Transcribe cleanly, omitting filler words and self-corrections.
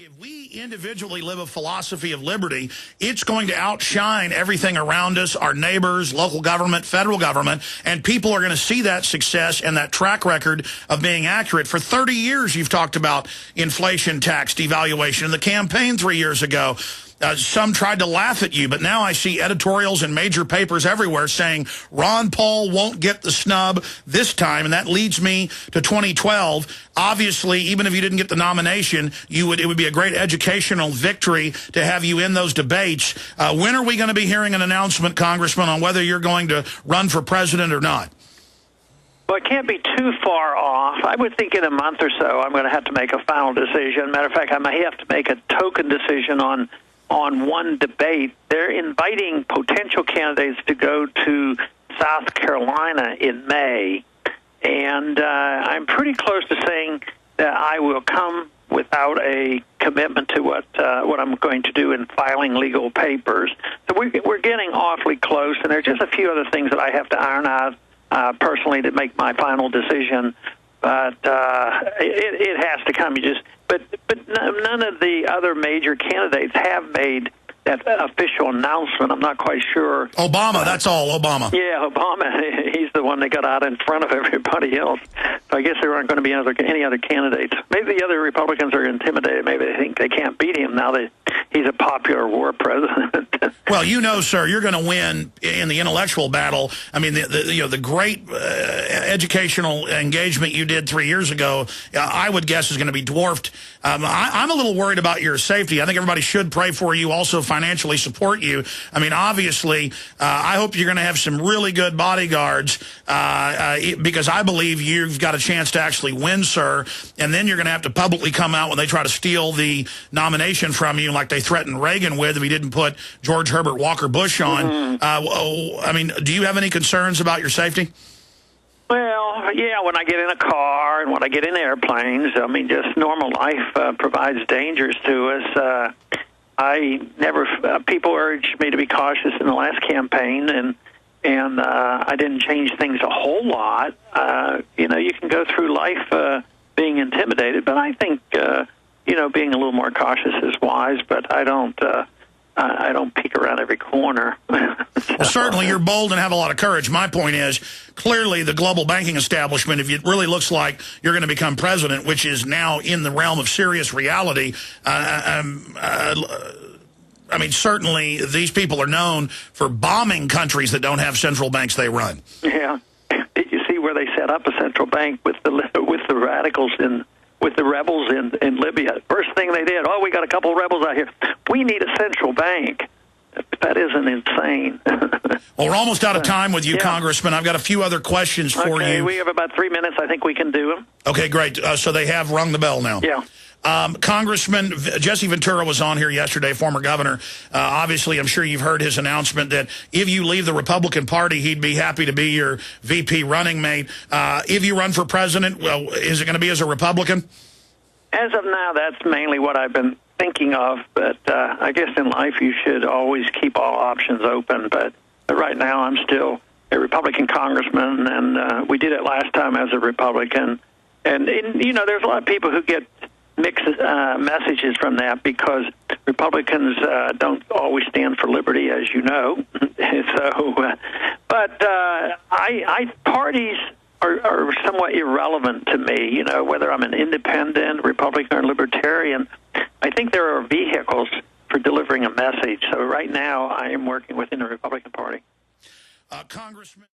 If we individually live a philosophy of liberty, it's going to outshine everything around us, our neighbors, local government, federal government, and people are going to see that success and that track record of being accurate. For 30 years, you've talked about inflation, tax, devaluation. In the campaign 3 years ago, some tried to laugh at you, but now I see editorials in major papers everywhere saying Ron Paul won't get the snub this time, and that leads me to 2012. Obviously, even if you didn't get the nomination, it would be a great educational victory to have you in those debates. When are we going to be hearing an announcement, Congressman, on whether you're going to run for president or not? Well, it can't be too far off. I would think in a month or so I'm going to have to make a final decision. Matter of fact, I may have to make a token decision on one debate. They're inviting potential candidates to go to South Carolina in May, and I'm pretty close to saying that I will come without a commitment to what I'm going to do in filing legal papers. So we're getting awfully close, and there's just a few other things that I have to iron out personally to make my final decision. But it has to come. But none of the other major candidates have made that official announcement. I'm not quite sure. Obama, that's all, Obama. Yeah, Obama. He's the one that got out in front of everybody else. So I guess there aren't going to be any other candidates. Maybe the other Republicans are intimidated. Maybe they think they can't beat him now that he's a popular war president. Well, you know, sir, you're going to win in the intellectual battle. I mean, the great educational engagement you did 3 years ago, I would guess is going to be dwarfed. I'm a little worried about your safety. I think everybody should pray for you, also financially support you. I mean, obviously, I hope you're going to have some really good bodyguards because I believe you've got a chance to actually win, sir. And then you're going to have to publicly come out when they try to steal the nomination from you, like they threatened Reagan with if he didn't put George Herbert Walker Bush on. I mean, do you have any concerns about your safety? Well, yeah, when I get in a car and when I get in airplanes, I mean, just normal life provides dangers to us. People urged me to be cautious in the last campaign, and I didn't change things a whole lot. You know, you can go through life being intimidated, but I think, being a little more cautious is wise, but I don't peek around every corner. Well, certainly you're bold and have a lot of courage. My point is, clearly the global banking establishment, if it really looks like you're going to become president, which is now in the realm of serious reality, I mean, certainly these people are known for bombing countries that don't have central banks they run. Yeah. Did you see where they set up a central bank with the radicals with the rebels in Libya? First thing they did, we got a couple of rebels out here. We need a central bank. That isn't insane. Well, we're almost out of time with you, Congressman. I've got a few other questions for you. We have about 3 minutes. I think we can do them. Okay, great. So they have rung the bell now. Yeah. Congressman Jesse Ventura was on here yesterday, former governor. Obviously, I'm sure you've heard his announcement that if you leave the Republican Party, he'd be happy to be your VP running mate. If you run for president, well, is it going to be as a Republican? As of now, that's mainly what I've been thinking of. But I guess in life, you should always keep all options open. But right now, I'm still a Republican congressman, and we did it last time as a Republican. And there's a lot of people who get mixed messages from that because Republicans don't always stand for liberty, as you know. Parties are somewhat irrelevant to me. Whether I'm an independent, Republican, or libertarian, I think there are vehicles for delivering a message. So right now, I am working within the Republican Party. Congressman.